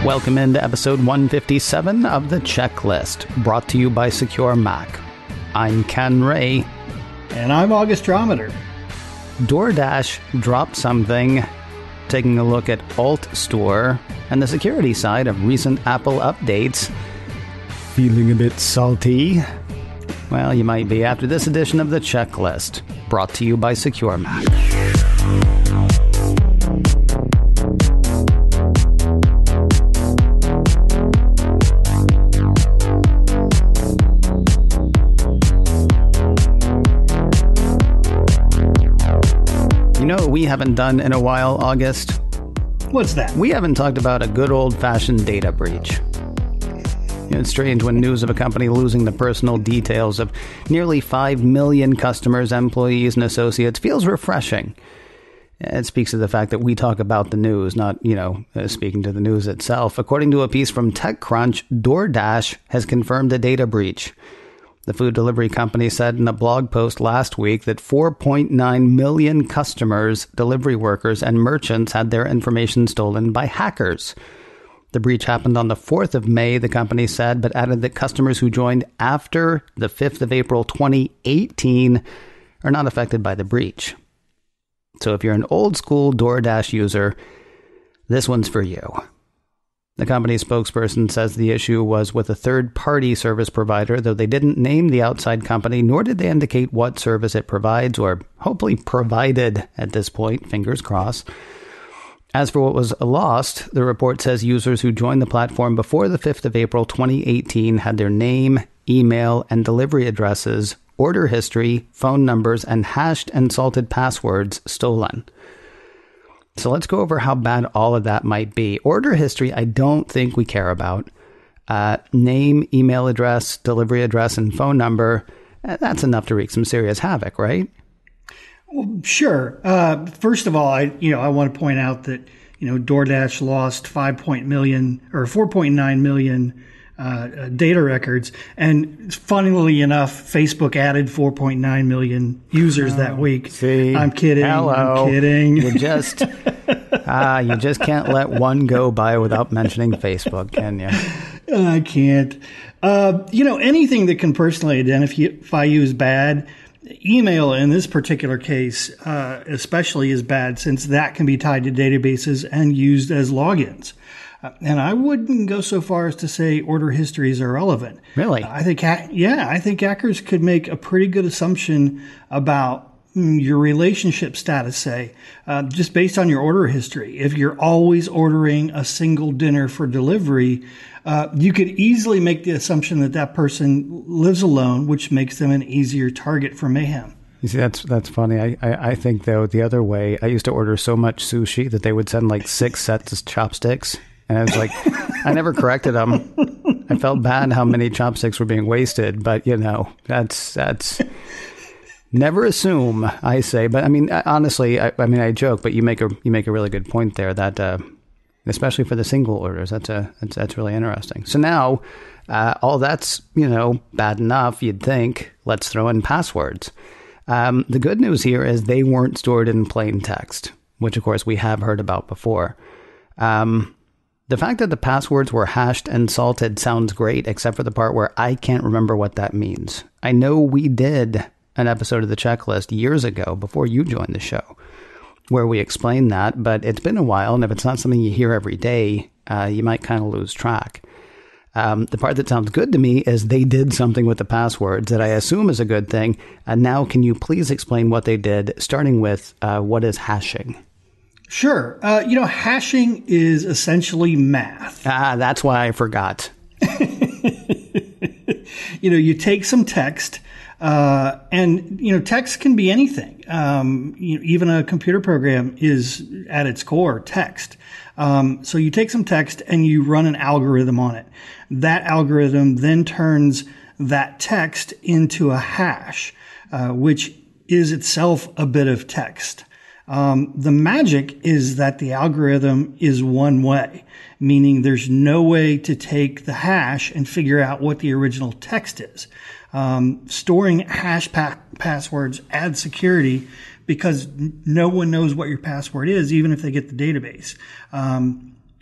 Welcome into episode 157 of The Checklist, brought to you by Secure Mac. I'm Ken Ray. And I'm Augustrometer. DoorDash dropped something, taking a look at AltStore and the security side of recent Apple updates. Feeling a bit salty? Well, you might be after this edition of The Checklist, brought to you by Secure Mac. You know what we haven't done in a while, August? What's that? We haven't talked about a good old-fashioned data breach. It's strange when news of a company losing the personal details of nearly 5 million customers, employees, and associates feels refreshing. It speaks to the fact that we talk about the news, not, speaking to the news itself. According to a piece from TechCrunch, DoorDash has confirmed a data breach. The food delivery company said in a blog post last week that 4.9 million customers, delivery workers, and merchants had their information stolen by hackers. The breach happened on the 4th of May, the company said, but added that customers who joined after the 5th of April 2018 are not affected by the breach. So if you're an old school DoorDash user, this one's for you. The company's spokesperson says the issue was with a third-party service provider, though they didn't name the outside company, nor did they indicate what service it provides, or hopefully provided at this point, fingers crossed. As for what was lost, the report says users who joined the platform before the 5th of April 2018 had their name, email, and delivery addresses, order history, phone numbers, and hashed and salted passwords stolen. So let's go over how bad all of that might be. Order history, I don't think we care about. Name, email address, delivery address, and phone number, that's enough to wreak some serious havoc, right? Well, sure. First of all, I want to point out that, DoorDash lost 4.9 million data records. And funnily enough, Facebook added 4.9 million users that week. See? I'm kidding. Hello. I'm kidding. You just can't let one go by without mentioning Facebook, can you? I can't. Anything that can personally identify you as bad, email in this particular case especially is bad, since that can be tied to databases and used as logins. And I wouldn't go so far as to say order histories are relevant. Really? I think hackers could make a pretty good assumption about your relationship status, say, just based on your order history. If you're always ordering a single dinner for delivery, you could easily make the assumption that that person lives alone, which makes them an easier target for mayhem. You see, that's funny. I think, though, the other way, I used to order so much sushi that they would send like 6 sets of chopsticks. And I was like, I never corrected them. I felt bad how many chopsticks were being wasted. But, that's never assume, I say. But I mean, honestly, I joke, but you make a really good point there that especially for the single orders, that's really interesting. So now all that's, bad enough, you'd think. Let's throw in passwords. The good news here is they weren't stored in plain text, which, of course, we have heard about before. The fact that the passwords were hashed and salted sounds great, except for the part where I can't remember what that means. I know we did an episode of The Checklist years ago, before you joined the show, where we explained that, but it's been a while, and if it's not something you hear every day, you might kind of lose track. The part that sounds good to me is they did something with the passwords that I assume is a good thing. And now, can you please explain what they did, starting with what is hashing? Sure. Hashing is essentially math. That's why I forgot. You take some text, and text can be anything. Even a computer program is at its core text. So you take some text and you run an algorithm on it. That algorithm then turns that text into a hash, which is itself a bit of text. The magic is that the algorithm is one way, meaning there's no way to take the hash and figure out what the original text is. Storing hash passwords adds security because no one knows what your password is, even if they get the database.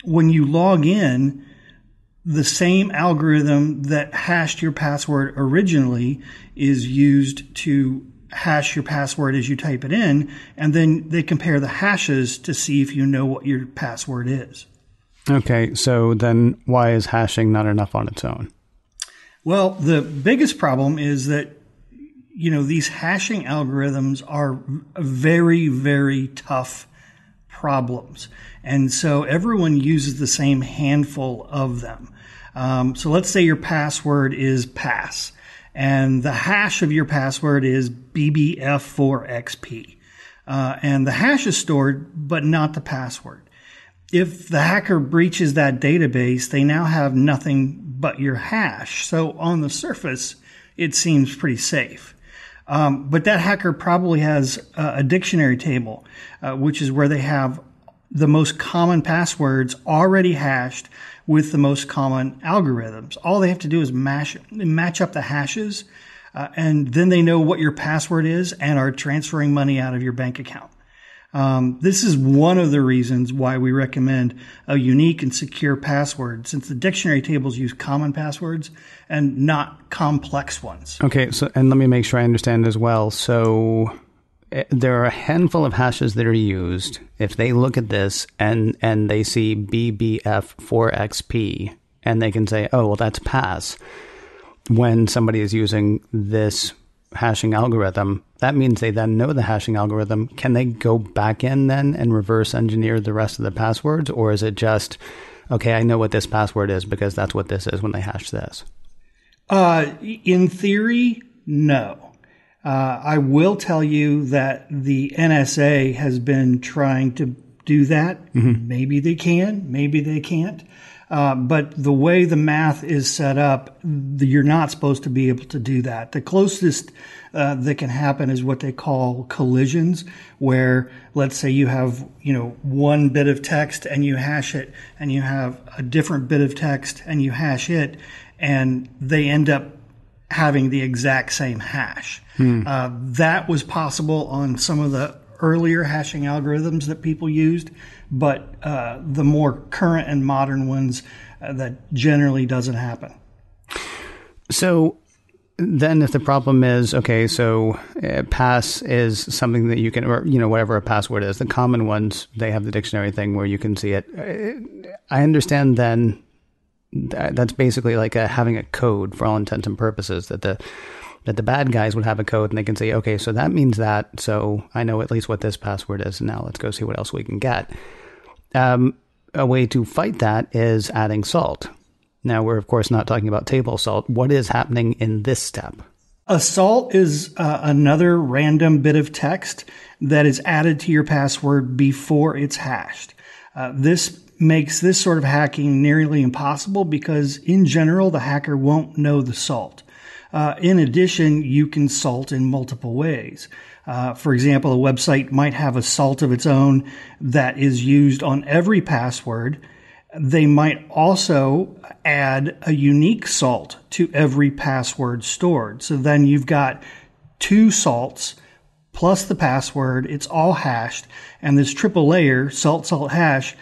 when you log in, the same algorithm that hashed your password originally is used to hash your password as you type it in, and then they compare the hashes to see if you know what your password is. Okay, so then why is hashing not enough on its own? Well, the biggest problem is that, these hashing algorithms are very, very tough problems. And so everyone uses the same handful of them. So let's say your password is pass, and the hash of your password is BBF4XP. And the hash is stored, but not the password. If the hacker breaches that database, they now have nothing but your hash. So on the surface, it seems pretty safe. But that hacker probably has a dictionary table, which is where they have the most common passwords already hashed with the most common algorithms. All they have to do is match up the hashes, and then they know what your password is and are transferring money out of your bank account. This is one of the reasons why we recommend a unique and secure password, since the dictionary tables use common passwords and not complex ones. Okay, so and let me make sure I understand as well. So there are a handful of hashes that are used. If they look at this and they see BBF4XP, and they can say, oh, well, that's pass. When somebody is using this hashing algorithm, that means they then know the hashing algorithm. Can they go back in then and reverse engineer the rest of the passwords? Or is it just, okay, I know what this password is because that's what this is when they hash this? In theory, no. I will tell you that the NSA has been trying to do that. Mm-hmm. Maybe they can, maybe they can't. But the way the math is set up, you're not supposed to be able to do that. The closest that can happen is what they call collisions, where let's say you have, one bit of text and you hash it, and you have a different bit of text and you hash it, and they end up having the exact same hash. That was possible on some of the earlier hashing algorithms that people used, but the more current and modern ones, that generally doesn't happen. So then if the problem is, okay, so pass is something that you can, or, whatever a password is, the common ones, they have the dictionary thing where you can see it. I understand then that's basically like having a code for all intents and purposes, that the bad guys would have a code and they can say, okay, so that means that, so I know at least what this password is. Now let's go see what else we can get. A way to fight that is adding salt. Now, we're, of course, not talking about table salt. What is happening in this step? A salt is another random bit of text that is added to your password before it's hashed. This makes this sort of hacking nearly impossible because, in general, the hacker won't know the salt. In addition, you can salt in multiple ways. For example, a website might have a salt of its own that is used on every password. They might also add a unique salt to every password stored. So then you've got two salts plus the password. It's all hashed. And this triple layer, salt hash,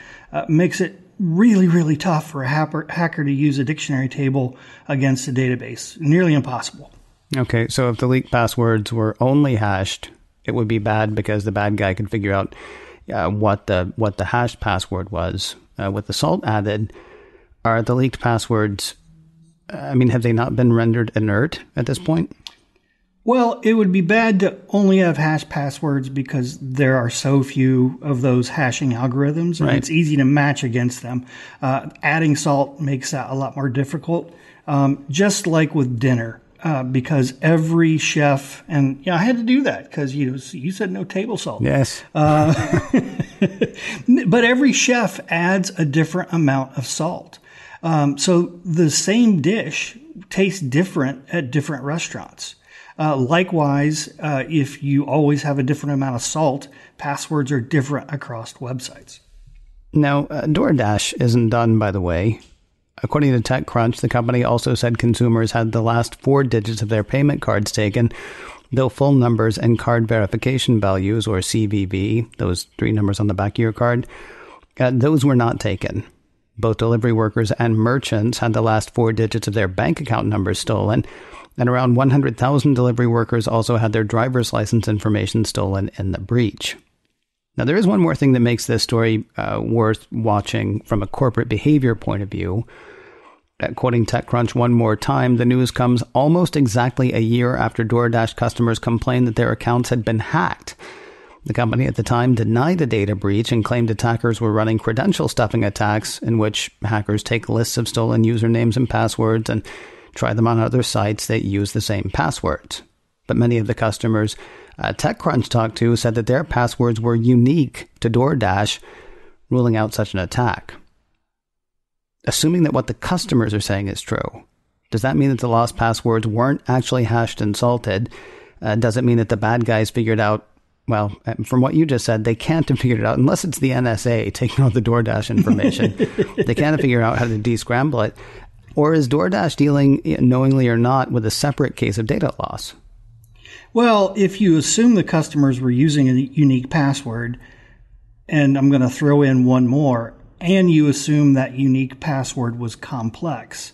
makes it really, really tough for a hacker to use a dictionary table against a database. Nearly impossible. Okay, so if the leaked passwords were only hashed, it would be bad because the bad guy could figure out what the hashed password was. With the salt added, are the leaked passwords, have they not been rendered inert at this point? Well, it would be bad to only have hashed passwords because there are so few of those hashing algorithms, and It's easy to match against them. Adding salt makes that a lot more difficult, just like with dinner, because every chef, and I had to do that because you said no table salt. Yes. But every chef adds a different amount of salt. So the same dish tastes different at different restaurants. Likewise, if you always have a different amount of salt, passwords are different across websites. Now, DoorDash isn't done, by the way. According to TechCrunch, the company also said consumers had the last 4 digits of their payment cards taken, though full numbers and card verification values, or CVV, those 3 numbers on the back of your card, those were not taken. Both delivery workers and merchants had the last 4 digits of their bank account numbers stolen, and around 100,000 delivery workers also had their driver's license information stolen in the breach. Now, there is one more thing that makes this story worth watching from a corporate behavior point of view. Quoting TechCrunch one more time, the news comes almost exactly a year after DoorDash customers complained that their accounts had been hacked. The company at the time denied a data breach and claimed attackers were running credential stuffing attacks in which hackers take lists of stolen usernames and passwords and try them on other sites that use the same passwords. But many of the customers TechCrunch talked to said that their passwords were unique to DoorDash, ruling out such an attack. Assuming that what the customers are saying is true, does that mean that the lost passwords weren't actually hashed and salted? Does it mean that the bad guys figured out, well, from what you just said, they can't have figured it out, unless it's the NSA taking all the DoorDash information. They can't figure out how to de-scramble it. Or is DoorDash dealing, knowingly or not, with a separate case of data loss? Well, if you assume the customers were using a unique password, and I'm going to throw in one more, and you assume that unique password was complex,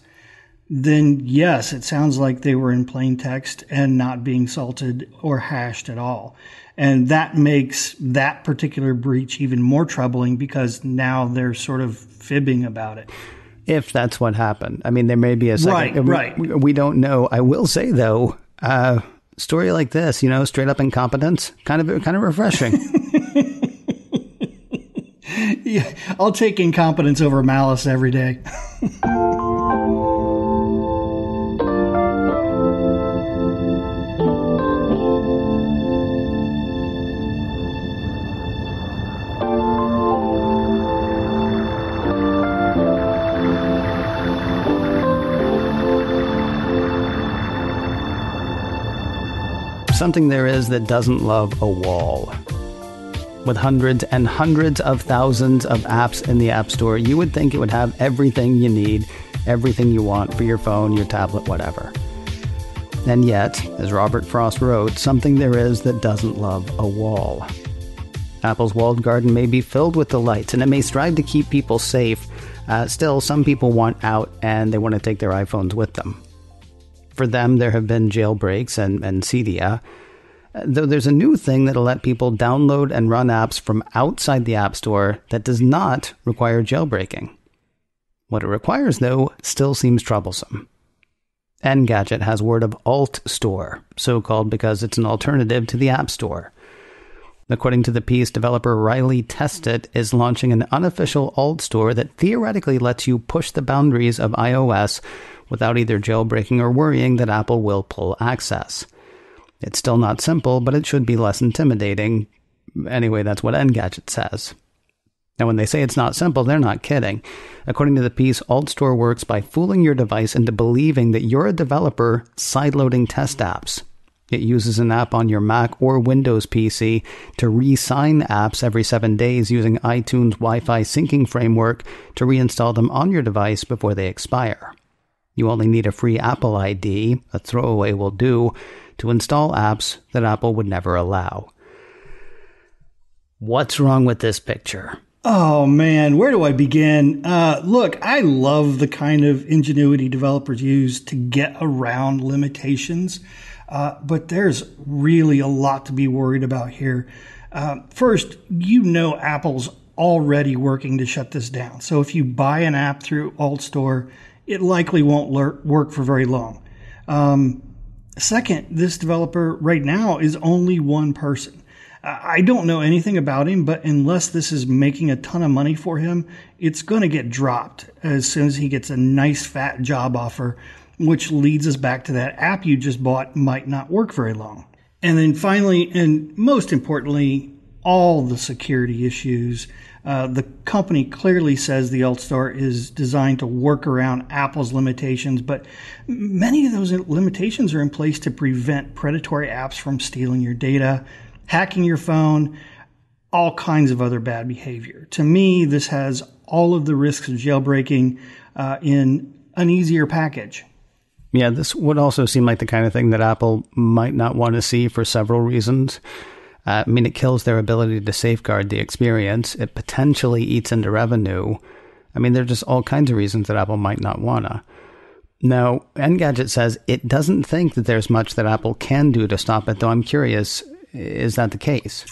then yes, it sounds like they were in plain text and not being salted or hashed at all. And that makes that particular breach even more troubling because now they're sort of fibbing about it. If that's what happened. I mean, there may be a second. Right. We don't know. I will say, though, story like this, straight up incompetence, kind of refreshing. Yeah, I'll take incompetence over malice every day. Something there is that doesn't love a wall. With hundreds and hundreds of thousands of apps in the App Store, you would think it would have everything you need, everything you want for your phone, your tablet, whatever. And yet, as Robert Frost wrote, something there is that doesn't love a wall. Apple's walled garden may be filled with delights, and it may strive to keep people safe. Still, some people want out, and they want to take their iPhones with them. For them, there have been jailbreaks and Cydia. Though there's a new thing that'll let people download and run apps from outside the App Store that does not require jailbreaking. What it requires, though, still seems troublesome. Engadget has word of AltStore, so-called because it's an alternative to the App Store. According to the piece, developer Riley Testit is launching an unofficial AltStore that theoretically lets you push the boundaries of iOS without either jailbreaking or worrying that Apple will pull access. It's still not simple, but it should be less intimidating. Anyway, that's what Engadget says. Now, when they say it's not simple, they're not kidding. According to the piece, AltStore works by fooling your device into believing that you're a developer sideloading test apps. It uses an app on your Mac or Windows PC to re-sign apps every 7 days using iTunes Wi-Fi syncing framework to reinstall them on your device before they expire. You only need a free Apple ID, a throwaway will do, to install apps that Apple would never allow. What's wrong with this picture? Oh, man, where do I begin? Look, I love the kind of ingenuity developers use to get around limitations, but there's really a lot to be worried about here. First, Apple's already working to shut this down. So if you buy an app through AltStore, it likely won't work for very long. Second, this developer right now is only one person. I don't know anything about him, but unless this is making a ton of money for him, it's going to get dropped as soon as he gets a nice fat job offer, which leads us back to that app you just bought might not work very long. And then finally, and most importantly, all the security issues. The company clearly says the AltStore is designed to work around Apple's limitations, but many of those limitations are in place to prevent predatory apps from stealing your data, hacking your phone, all kinds of other bad behavior. To me, this has all of the risks of jailbreaking in an easier package. Yeah, this would also seem like the kind of thing that Apple might not want to see for several reasons. It kills their ability to safeguard the experience. It potentially eats into revenue. I mean, there are just all kinds of reasons that Apple might not wanna. Now, Engadget says it doesn't think that there's much that Apple can do to stop it, though I'm curious, is that the case?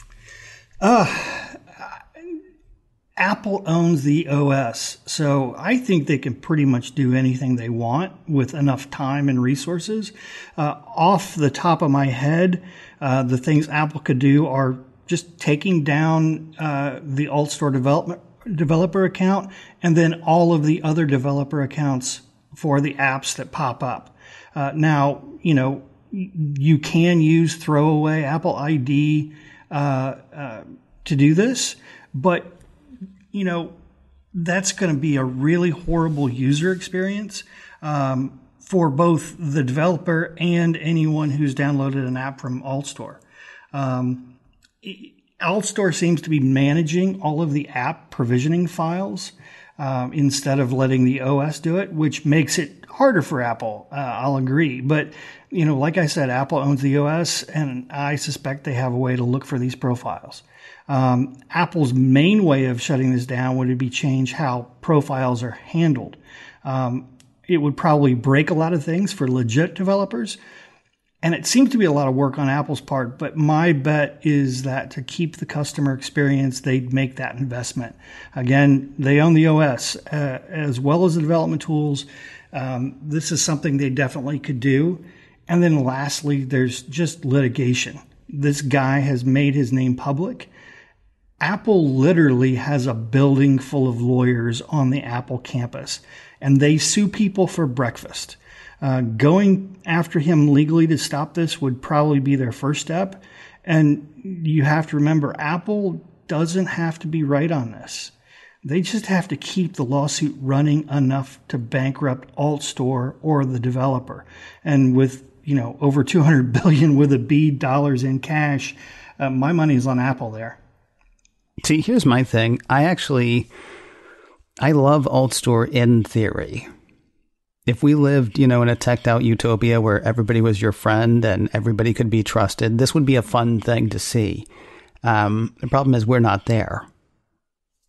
Apple owns the OS, so I think they can pretty much do anything they want with enough time and resources. Off the top of my head, the things Apple could do are just taking down the AltStore developer account and then all of the other developer accounts for the apps that pop up. Now, you can use throwaway Apple ID to do this, but that's going to be a really horrible user experience for both the developer and anyone who's downloaded an app from AltStore. AltStore seems to be managing all of the app provisioning files instead of letting the OS do it, which makes it harder for Apple. I'll agree. But, like I said, Apple owns the OS, and I suspect they have a way to look for these profiles. Apple's main way of shutting this down would be change how profiles are handled. It would probably break a lot of things for legit developers. And it seems to be a lot of work on Apple's part, but my bet is that to keep the customer experience, they'd make that investment. Again, they own the OS as well as the development tools. This is something they definitely could do. And then lastly, there's just litigation. This guy has made his name public. Apple literally has a building full of lawyers on the Apple campus, and they sue people for breakfast. Going after him legally to stop this would probably be their first step. And you have to remember, Apple doesn't have to be right on this. They just have to keep the lawsuit running enough to bankrupt AltStore or the developer. And with, over $200 billion with a B dollars in cash, my money is on Apple there. See, here's my thing. I love AltStore in theory. If we lived, in a teched out utopia where everybody was your friend and everybody could be trusted, this would be a fun thing to see. The problem is we're not there.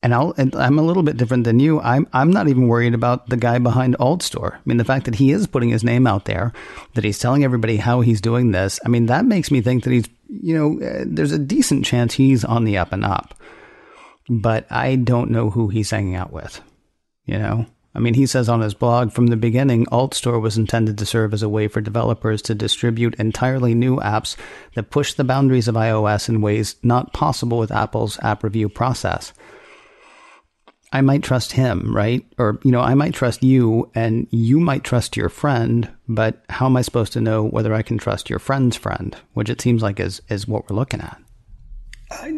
And I'm a little bit different than you. I'm not even worried about the guy behind AltStore. I mean, the fact that he is putting his name out there, that he's telling everybody how he's doing this, I mean, that makes me think that he's, there's a decent chance he's on the up and up. But I don't know who he's hanging out with, I mean, he says on his blog, from the beginning, AltStore was intended to serve as a way for developers to distribute entirely new apps that push the boundaries of iOS in ways not possible with Apple's app review process. I might trust him, right? Or, I might trust you, and you might trust your friend, but how am I supposed to know whether I can trust your friend's friend, which it seems like is what we're looking at.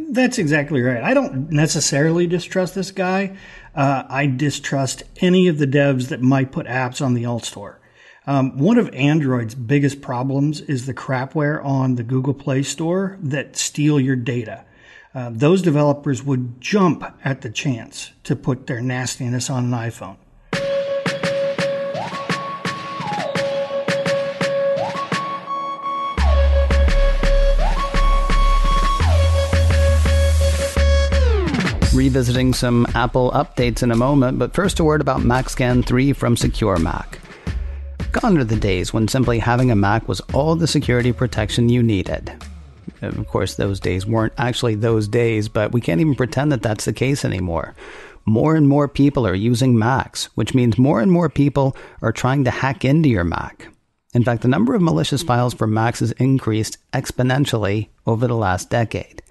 That's exactly right. I don't necessarily distrust this guy. I distrust any of the devs that might put apps on the AltStore. One of Android's biggest problems is the crapware on the Google Play Store that steal your data. Those developers would jump at the chance to put their nastiness on an iPhone. Revisiting some Apple updates in a moment, but first a word about MacScan 3 from Secure Mac. Gone are the days when simply having a Mac was all the security protection you needed. Of course, those days weren't actually those days, but we can't even pretend that that's the case anymore. More and more people are using Macs, which means more and more people are trying to hack into your Mac. In fact, the number of malicious files for Macs has increased exponentially over the last decade.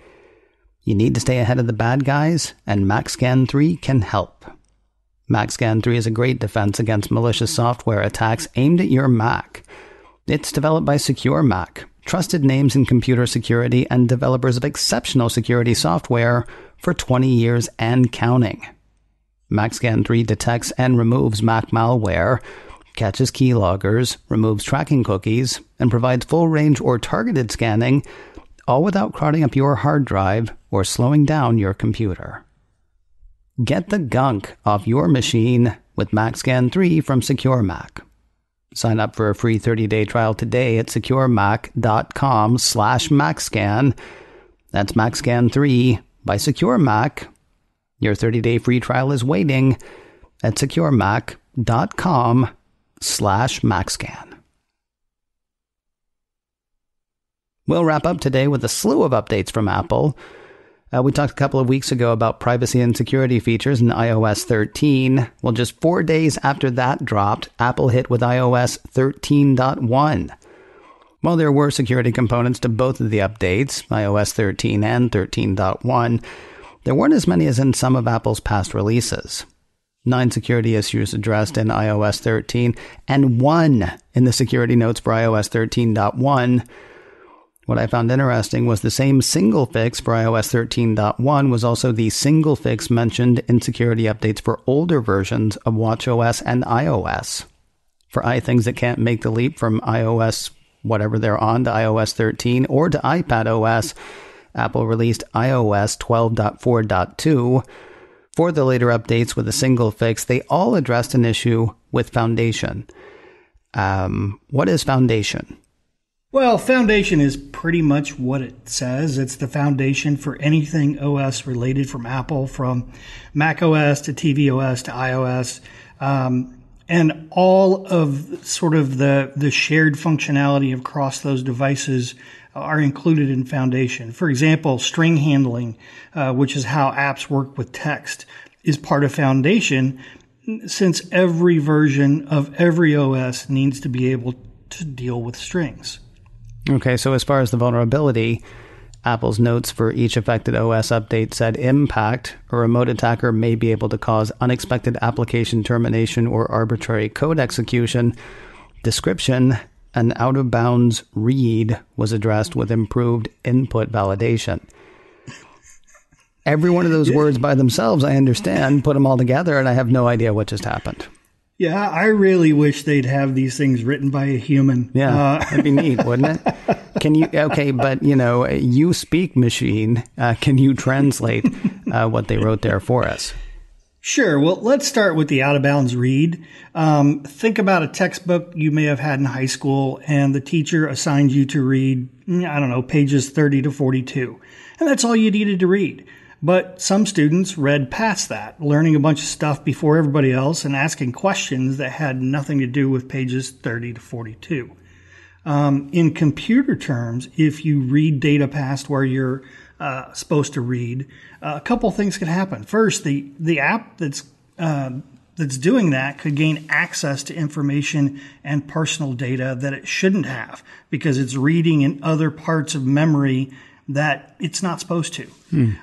You need to stay ahead of the bad guys, and MacScan 3 can help. MacScan 3 is a great defense against malicious software attacks aimed at your Mac. It's developed by Secure Mac, trusted names in computer security and developers of exceptional security software for 20 years and counting. MacScan 3 detects and removes Mac malware, catches keyloggers, removes tracking cookies, and provides full-range or targeted scanning, all without crowding up your hard drive or slowing down your computer. Get the gunk off your machine with MacScan 3 from Secure Mac. Sign up for a free 30-day trial today at securemac.com/MacScan. That's MacScan 3 by Secure Mac. Your 30-day free trial is waiting. at securemac.com/MacScan. We'll wrap up today with a slew of updates from Apple. We talked a couple of weeks ago about privacy and security features in iOS 13. Well, just 4 days after that dropped, Apple hit with iOS 13.1. While there were security components to both of the updates, iOS 13 and 13.1, there weren't as many as in some of Apple's past releases. 9 security issues addressed in iOS 13, and 1 in the security notes for iOS 13.1. What I found interesting was the same single fix for iOS 13.1 was also the single fix mentioned in security updates for older versions of watchOS and iOS. For things that can't make the leap from iOS, whatever they're on, to iOS 13 or to iPadOS, Apple released iOS 12.4.2. For the later updates with a single fix, they all addressed an issue with Foundation. What is Foundation? Well, Foundation is pretty much what it says. It's the foundation for anything OS related from Apple, from Mac OS to tvOS to iOS, and all of sort of the shared functionality across those devices are included in Foundation. For example, string handling, which is how apps work with text, is part of Foundation, since every version of every OS needs to be able to deal with strings. Okay, so as far as the vulnerability, Apple's notes for each affected OS update said impact, a remote attacker may be able to cause unexpected application termination or arbitrary code execution. Description, an out-of-bounds read was addressed with improved input validation. Every one of those words by themselves, I understand, put them all together, and I have no idea what just happened. Yeah, I really wish they'd have these things written by a human. Yeah, that'd be neat, wouldn't it? Can you, okay, but you speak machine, can you translate what they wrote there for us? Sure. Well, let's start with the out-of-bounds read. Think about a textbook you may have had in high school, and the teacher assigned you to read, pages 30 to 42. And that's all you needed to read. But some students read past that, learning a bunch of stuff before everybody else and asking questions that had nothing to do with pages 30 to 42. In computer terms, if you read data past where you're supposed to read, a couple things could happen. First, the app that's doing that could gain access to information and personal data that it shouldn't have because it's reading in other parts of memory that it's not supposed to.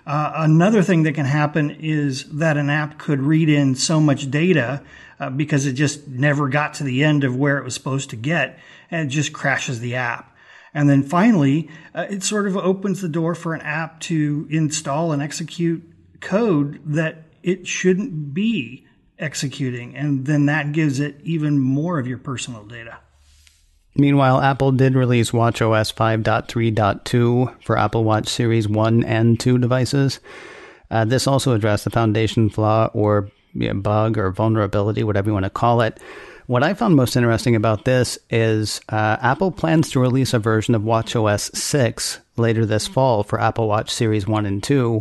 Another thing that can happen is that an app could read in so much data because it just never got to the end of where it was supposed to get, and it just crashes the app. And then finally, it sort of opens the door for an app to install and execute code that it shouldn't be executing, and then that gives it even more of your personal data. Meanwhile, Apple did release watchOS 5.3.2 for Apple Watch Series 1 and 2 devices. This also addressed the Foundation flaw or bug or vulnerability, whatever you want to call it. What I found most interesting about this is Apple plans to release a version of watchOS 6 later this fall for Apple Watch Series 1 and 2.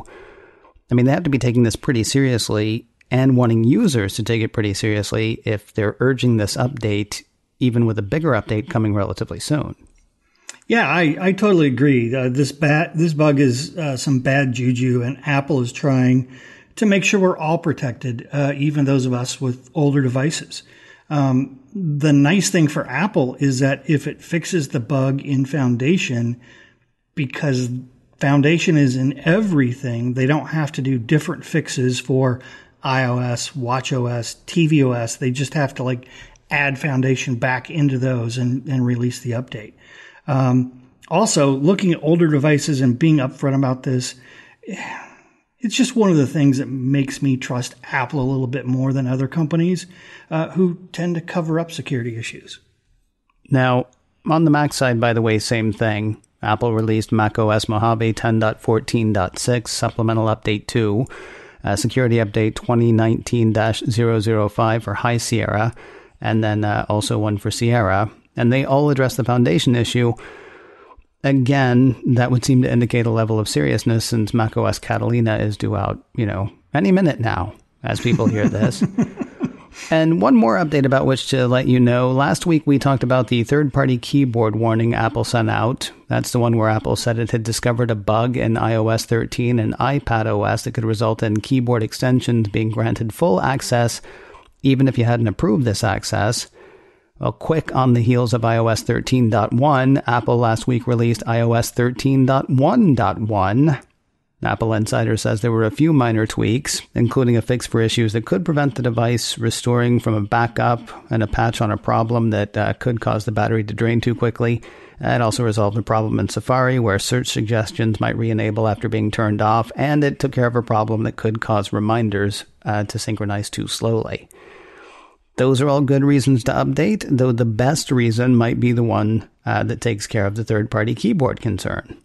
I mean, they have to be taking this pretty seriously and wanting users to take it pretty seriously if they're urging this update, even with a bigger update coming relatively soon. Yeah, I totally agree. This bug is some bad juju, and Apple is trying to make sure we're all protected, even those of us with older devices. The nice thing for Apple is that if it fixes the bug in Foundation, because Foundation is in everything, they don't have to do different fixes for iOS, watchOS, tvOS. They just have to add Foundation back into those and release the update. Also, looking at older devices and being upfront about this, it's just one of the things that makes me trust Apple a little bit more than other companies who tend to cover up security issues. Now, on the Mac side, by the way, same thing. Apple released macOS Mojave 10.14.6 Supplemental Update 2, Security Update 2019-005 for High Sierra, and then also one for Sierra. And they all address the Foundation issue. Again, that would seem to indicate a level of seriousness since macOS Catalina is due out, any minute now, as people hear this. And one more update about which to let you know. Last week we talked about the third-party keyboard warning Apple sent out. That's the one where Apple said it had discovered a bug in iOS 13 and iPadOS that could result in keyboard extensions being granted full access even if you hadn't approved this access. Well, quick on the heels of iOS 13.1, Apple last week released iOS 13.1.1. Apple Insider says there were a few minor tweaks, including a fix for issues that could prevent the device restoring from a backup and a patch on a problem that could cause the battery to drain too quickly. It also resolved a problem in Safari where search suggestions might re-enable after being turned off, and it took care of a problem that could cause reminders to synchronize too slowly. Those are all good reasons to update, though the best reason might be the one that takes care of the third-party keyboard concern.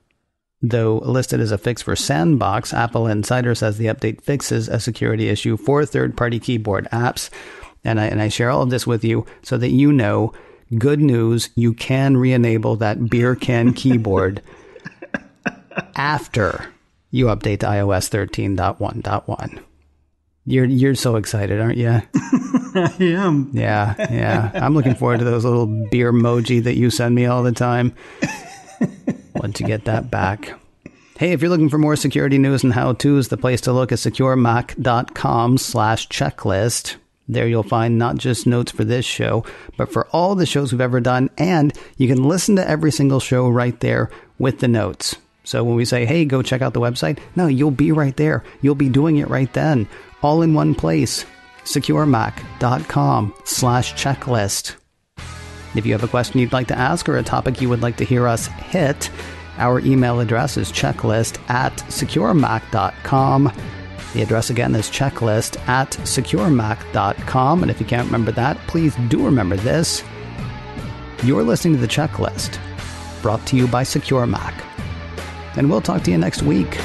Though listed as a fix for Sandbox, Apple Insider says the update fixes a security issue for third-party keyboard apps. And I share all of this with you so that you know, good news, you can re-enable that beer can keyboard after you update to iOS 13.1.1. You're so excited, aren't you? I am. Yeah. I'm looking forward to those little beer emoji that you send me all the time. Once you get that back. Hey, if you're looking for more security news and how-tos, the place to look is securemac.com/checklist. There you'll find not just notes for this show, but for all the shows we've ever done, and you can listen to every single show right there with the notes. So when we say, hey, go check out the website, no, you'll be right there. You'll be doing it right then, all in one place. securemac.com/checklist. If you have a question you'd like to ask or a topic you would like to hear us hit, our email address is checklist@securemac.com. The address again is checklist@securemac.com. And if you can't remember that, please do remember this. You're listening to The Checklist, brought to you by Secure Mac. And we'll talk to you next week.